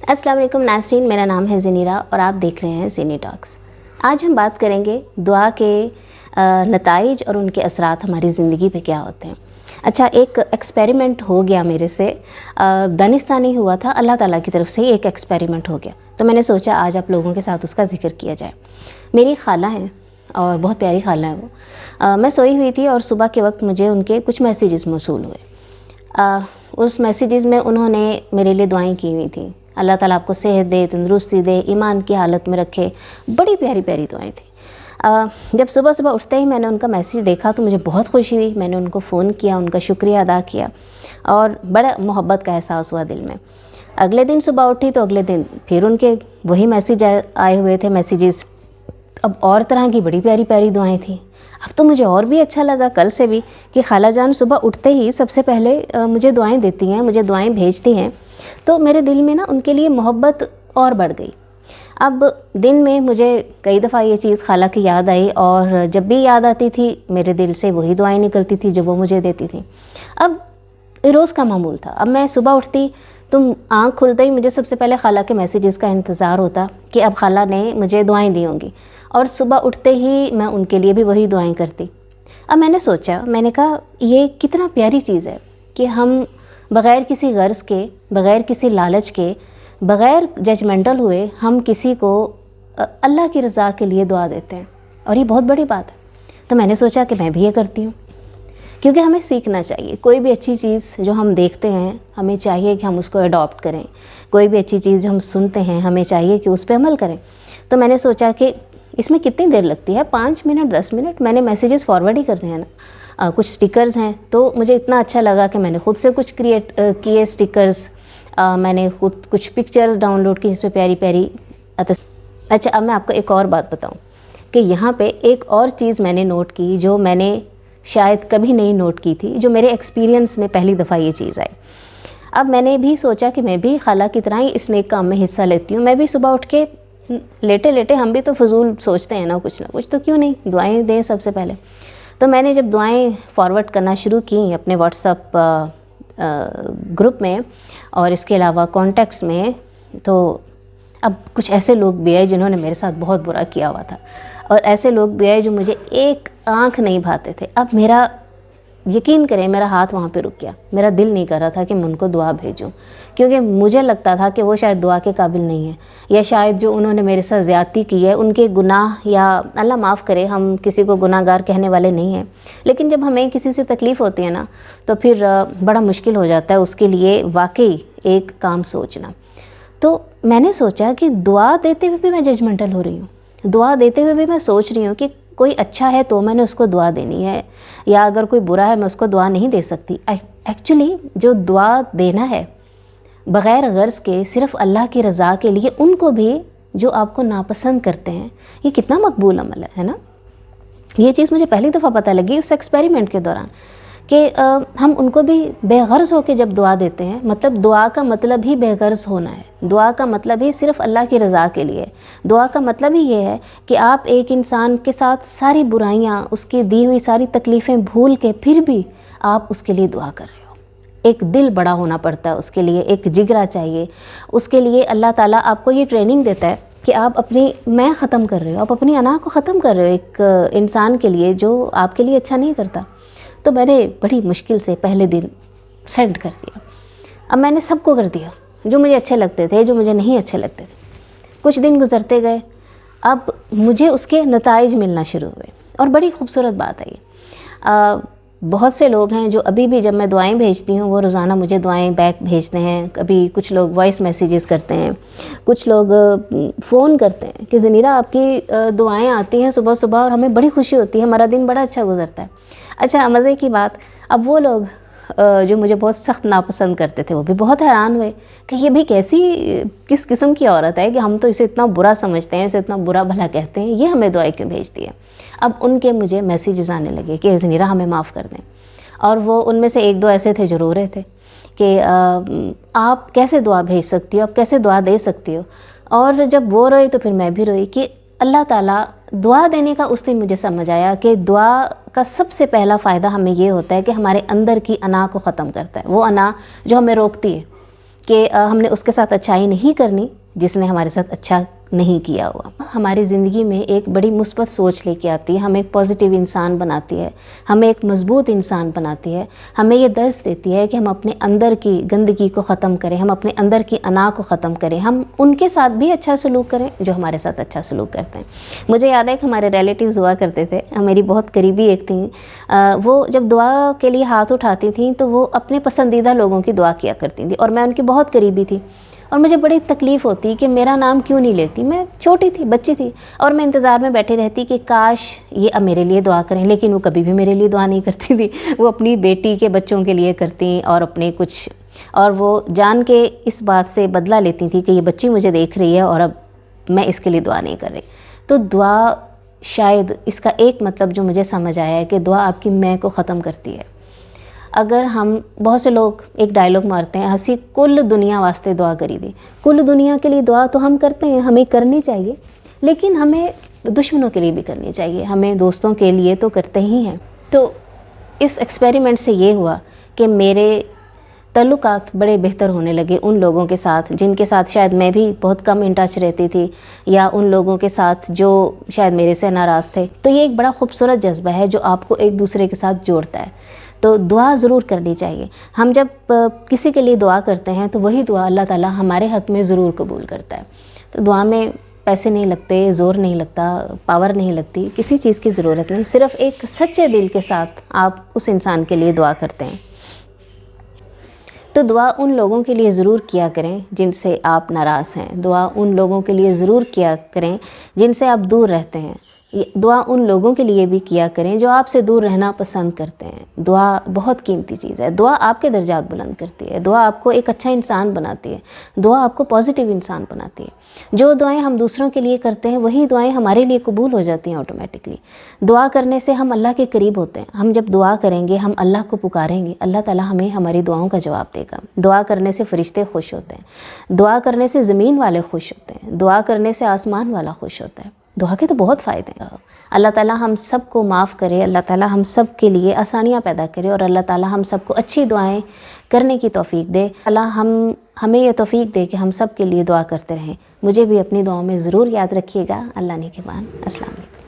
السلام علیکم ناظرین، میرا نام ہے زنیرہ اور آپ دیکھ رہے ہیں زینی ٹاکس۔ آج ہم بات کریں گے دعا کے نتائج اور ان کے اثرات ہماری زندگی پہ کیا ہوتے ہیں۔ اچھا، ایک ایکسپیریمنٹ ہو گیا میرے سے، دانستانی ہوا تھا، اللہ تعالیٰ کی طرف سے ایک ایکسپیریمنٹ ہو گیا، تو میں نے سوچا آج آپ لوگوں کے ساتھ اس کا ذکر کیا جائے۔ میری خالہ ہیں اور بہت پیاری خالہ ہیں وہ۔ میں سوئی ہوئی تھی اور صبح کے وقت مجھے ان کے کچھ میسیجز موصول ہوئے۔ اس میسیجز میں انہوں نے میرے لیے دعائیں کی ہوئی تھیں، اللہ تعالیٰ آپ کو صحت دے، تندرستی دے، ایمان کی حالت میں رکھے، بڑی پیاری پیاری دعائیں تھیں۔ جب صبح صبح اٹھتے ہی میں نے ان کا میسیج دیکھا تو مجھے بہت خوشی ہوئی، میں نے ان کو فون کیا، ان کا شکریہ ادا کیا اور بڑا محبت کا احساس ہوا دل میں۔ اگلے دن صبح اٹھی تو اگلے دن پھر ان کے وہی میسیج آئے ہوئے تھے، میسیجز اب اور طرح کی بڑی پیاری پیاری دعائیں تھیں۔ اب تو مجھے اور بھی اچھا لگا کل سے بھی کہ خالہ جان صبح اٹھتے ہی سب سے پہلے مجھے دعائیں دیتی ہیں، مجھے دعائیں بھیجتی ہیں، تو میرے دل میں نا ان کے لیے محبت اور بڑھ گئی۔ اب دن میں مجھے کئی دفعہ یہ چیز خالہ کی یاد آئی اور جب بھی یاد آتی تھی میرے دل سے وہی دعائیں نکلتی تھی جو وہ مجھے دیتی تھیں۔ اب روز کا معمول تھا، اب میں صبح اٹھتی تو آنکھ کھلتے ہی مجھے سب سے پہلے خالہ کے میسیجز کا انتظار ہوتا کہ اب خالہ نے مجھے دعائیں دی ہوں گی، اور صبح اٹھتے ہی میں ان کے لیے بھی وہی دعائیں کرتی۔ اب میں نے سوچا، میں نے کہا یہ کتنا پیاری چیز ہے کہ ہم بغیر کسی غرض کے، بغیر کسی لالچ کے، بغیر ججمنٹل ہوئے ہم کسی کو اللہ کی رضا کے لیے دعا دیتے ہیں، اور یہ بہت بڑی بات ہے۔ تو میں نے سوچا کہ میں بھی یہ کرتی ہوں، کیونکہ ہمیں سیکھنا چاہیے۔ کوئی بھی اچھی چیز جو ہم دیکھتے ہیں ہمیں چاہیے کہ ہم اس کو اڈاپٹ کریں، کوئی بھی اچھی چیز جو ہم سنتے ہیں ہمیں چاہیے کہ اس پہ عمل کریں۔ تو میں نے سوچا کہ اس میں کتنی دیر لگتی ہے، 5 منٹ 10 منٹ، میں نے میسیجز فارورڈ ہی کرنے ہیں نا، کچھ سٹیکرز ہیں، تو مجھے اتنا اچھا لگا کہ میں نے خود سے کچھ کریٹ کیے سٹیکرز، میں نے خود کچھ پکچرز ڈاؤن لوڈ کی جس پہ پیاری پیاری۔ اچھا، اب میں آپ کو ایک اور بات بتاؤں کہ یہاں پہ ایک اور چیز میں نے نوٹ کی جو میں نے شاید کبھی نہیں نوٹ کی تھی، جو میرے ایکسپیرینس میں پہلی دفعہ یہ چیز آئی۔ اب میں نے بھی سوچا کہ میں بھی خالہ کی طرح ہی اس نیک کام میں حصہ لیتی ہوں، میں بھی صبح اٹھ کے لیٹے لیٹے، ہم بھی تو فضول سوچتے ہیں نا کچھ تو کیوں نہیں دعائیں دیں سب سے پہلے۔ تو میں نے جب دعائیں فارورڈ کرنا شروع کی اپنے واٹس ایپ گروپ میں اور اس کے علاوہ کانٹیکٹس میں، تو اب کچھ ایسے لوگ بھی آئے جنہوں نے میرے ساتھ بہت برا کیا ہوا تھا، اور ایسے لوگ بھی آئے جو مجھے ایک آنکھ نہیں بھاتے تھے۔ اب میرا یقین کریں میرا ہاتھ وہاں پہ رک گیا، میرا دل نہیں کر رہا تھا کہ میں ان کو دعا بھیجوں، کیونکہ مجھے لگتا تھا کہ وہ شاید دعا کے قابل نہیں ہیں، یا شاید جو انہوں نے میرے ساتھ زیادتی کی ہے ان کے گناہ، یا اللہ معاف کرے ہم کسی کو گناہ گار کہنے والے نہیں ہیں، لیکن جب ہمیں کسی سے تکلیف ہوتی ہے نا تو پھر بڑا مشکل ہو جاتا ہے اس کے لیے واقعی ایک کام سوچنا۔ تو میں نے سوچا کہ دعا دیتے ہوئے بھی میں ججمنٹل ہو رہی ہوں، دعا دیتے ہوئے بھی میں سوچ رہی ہوں کہ کوئی اچھا ہے تو میں نے اس کو دعا دینی ہے، یا اگر کوئی برا ہے میں اس کو دعا نہیں دے سکتی۔ ایکچولی جو دعا دینا ہے بغیر غرض کے، صرف اللہ کی رضا کے لیے، ان کو بھی جو آپ کو ناپسند کرتے ہیں، یہ کتنا مقبول عمل ہے نا۔ یہ چیز مجھے پہلی دفعہ پتہ لگی اس ایکسپیریمنٹ کے دوران کہ ہم ان کو بھی بے غرض ہو کے جب دعا دیتے ہیں، مطلب دعا کا مطلب ہی بے غرض ہونا ہے، دعا کا مطلب ہی صرف اللہ کی رضا کے لیے، دعا کا مطلب ہی یہ ہے کہ آپ ایک انسان کے ساتھ ساری برائیاں، اس کی دی ہوئی ساری تکلیفیں بھول کے پھر بھی آپ اس کے لیے دعا کر رہے ہو۔ ایک دل بڑا ہونا پڑتا ہے اس کے لیے، ایک جگرا چاہیے اس کے لیے۔ اللہ تعالیٰ آپ کو یہ ٹریننگ دیتا ہے کہ آپ اپنی میں ختم کر رہے ہو، آپ اپنی انا کو ختم کر رہے ہو ایک انسان کے لیے جو آپ کے لیے اچھا نہیں کرتا۔ تو میں نے بڑی مشکل سے پہلے دن سینڈ کر دیا۔ اب میں نے سب کو کر دیا جو مجھے اچھے لگتے تھے، جو مجھے نہیں اچھے لگتے تھے۔ کچھ دن گزرتے گئے، اب مجھے اس کے نتائج ملنا شروع ہوئے، اور بڑی خوبصورت بات ہے۔ بہت سے لوگ ہیں جو ابھی بھی جب میں دعائیں بھیجتی ہوں وہ روزانہ مجھے دعائیں بیک بھیجتے ہیں، کبھی کچھ لوگ وائس میسیجز کرتے ہیں، کچھ لوگ فون کرتے ہیں کہ زنیرہ آپ کی دعائیں آتی ہیں صبح صبح اور ہمیں بڑی خوشی ہوتی ہے، ہمارا دن بڑا اچھا گزرتا ہے۔ اچھا، مزے کی بات، اب وہ لوگ جو مجھے بہت سخت ناپسند کرتے تھے وہ بھی بہت حیران ہوئے کہ یہ بھی کس قسم کی عورت ہے کہ ہم تو اسے اتنا برا سمجھتے ہیں، اسے اتنا برا بھلا کہتے ہیں، یہ ہمیں دعائیں کیوں بھیجتی ہے۔ اب ان کے مجھے میسیجز آنے لگے کہ زنیرہ ہمیں معاف کر دیں، اور وہ ان میں سے ایک دو ایسے تھے جو رو رہے تھے کہ آپ کیسے دعا بھیج سکتی ہو، آپ کیسے دعا دے سکتی ہو۔ اور جب وہ روئی تو پھر میں بھی روئی کہ اللہ تعالیٰ دعا دینے کا اس دن مجھے سمجھ آیا کہ دعا کا سب سے پہلا فائدہ ہمیں یہ ہوتا ہے کہ ہمارے اندر کی انا کو ختم کرتا ہے، وہ انا جو ہمیں روکتی ہے کہ ہم نے اس کے ساتھ اچھائی نہیں کرنی جس نے ہمارے ساتھ اچھا نہیں کیا ہوا. ہماری زندگی میں ایک بڑی مثبت سوچ لے کے آتی ہے، ہمیں ایک پازیٹیو انسان بناتی ہے، ہمیں ایک مضبوط انسان بناتی ہے، ہمیں یہ درس دیتی ہے کہ ہم اپنے اندر کی گندگی کو ختم کریں، ہم اپنے اندر کی انا کو ختم کریں، ہم ان کے ساتھ بھی اچھا سلوک کریں جو ہمارے ساتھ اچھا سلوک کرتے ہیں. مجھے یاد ہے کہ ہمارے ریلیٹیوز ہوا کرتے تھے، میری بہت قریبی ایک تھیں، وہ جب دعا کے لیے ہاتھ اٹھاتی تھیں تو وہ اپنے پسندیدہ لوگوں کی دعا کیا کرتی تھیں، اور میں ان کی بہت قریبی تھی، اور مجھے بڑی تکلیف ہوتی کہ میرا نام کیوں نہیں لیتی. میں چھوٹی تھی، بچی تھی، اور میں انتظار میں بیٹھی رہتی کہ کاش یہ اب میرے لیے دعا کریں، لیکن وہ کبھی بھی میرے لیے دعا نہیں کرتی تھی. وہ اپنی بیٹی کے بچوں کے لیے کرتی، اور اپنے کچھ، اور وہ جان کے اس بات سے بدلہ لیتی تھی کہ یہ بچی مجھے دیکھ رہی ہے اور اب میں اس کے لیے دعا نہیں کر رہی. تو دعا، شاید اس کا ایک مطلب جو مجھے سمجھ آیا ہے کہ دعا آپ کی میں کو ختم کرتی ہے. اگر ہم، بہت سے لوگ ایک ڈائلاگ مارتے ہیں، ہنسی کل دنیا واسطے دعا کری دی. کل دنیا کے لیے دعا تو ہم کرتے ہیں، ہمیں کرنی چاہیے، لیکن ہمیں دشمنوں کے لیے بھی کرنی چاہیے، ہمیں دوستوں کے لیے تو کرتے ہی ہیں. تو اس ایکسپیریمنٹ سے یہ ہوا کہ میرے تعلقات بڑے بہتر ہونے لگے ان لوگوں کے ساتھ جن کے ساتھ شاید میں بھی بہت کم ان ٹچ رہتی تھی، یا ان لوگوں کے ساتھ جو شاید میرے سے ناراض تھے. تو یہ ایک بڑا خوبصورت جذبہ ہے جو آپ کو ایک دوسرے کے ساتھ جوڑتا ہے. تو دعا ضرور کرنی چاہیے. ہم جب کسی کے لیے دعا کرتے ہیں تو وہی دعا اللہ تعالیٰ ہمارے حق میں ضرور قبول کرتا ہے. تو دعا میں پیسے نہیں لگتے، زور نہیں لگتا، پاور نہیں لگتی، کسی چیز کی ضرورت نہیں، صرف ایک سچے دل کے ساتھ آپ اس انسان کے لیے دعا کرتے ہیں. تو دعا ان لوگوں کے لیے ضرور کیا کریں جن سے آپ ناراض ہیں. دعا ان لوگوں کے لیے ضرور کیا کریں جن سے آپ دور رہتے ہیں. دعا ان لوگوں کے لیے بھی کیا کریں جو آپ سے دور رہنا پسند کرتے ہیں. دعا بہت قیمتی چیز ہے. دعا آپ کے درجات بلند کرتی ہے. دعا آپ کو ایک اچھا انسان بناتی ہے. دعا آپ کو پازیٹیو انسان بناتی ہے. جو دعائیں ہم دوسروں کے لیے کرتے ہیں وہی دعائیں ہمارے لیے قبول ہو جاتی ہیں آٹومیٹکلی. دعا کرنے سے ہم اللہ کے قریب ہوتے ہیں. ہم جب دعا کریں گے، ہم اللہ کو پکاریں گے، اللہ تعالیٰ ہمیں ہماری دعاؤں کا جواب دے گا. دعا کرنے سے فرشتے خوش ہوتے ہیں. دعا کرنے سے زمین والے خوش ہوتے ہیں. دعا کرنے سے آسمان والا خوش ہوتا ہے. دعا کے تو بہت فائدے ہیں. اللہ تعالیٰ ہم سب کو معاف کرے، اللہ تعالیٰ ہم سب کے لیے آسانیاں پیدا کرے، اور اللہ تعالیٰ ہم سب کو اچھی دعائیں کرنے کی توفیق دے. اللہ ہمیں یہ توفیق دے کہ ہم سب کے لیے دعا کرتے رہیں. مجھے بھی اپنی دعاؤں میں ضرور یاد رکھیے گا. اللہ نگہبان. السلام علیکم.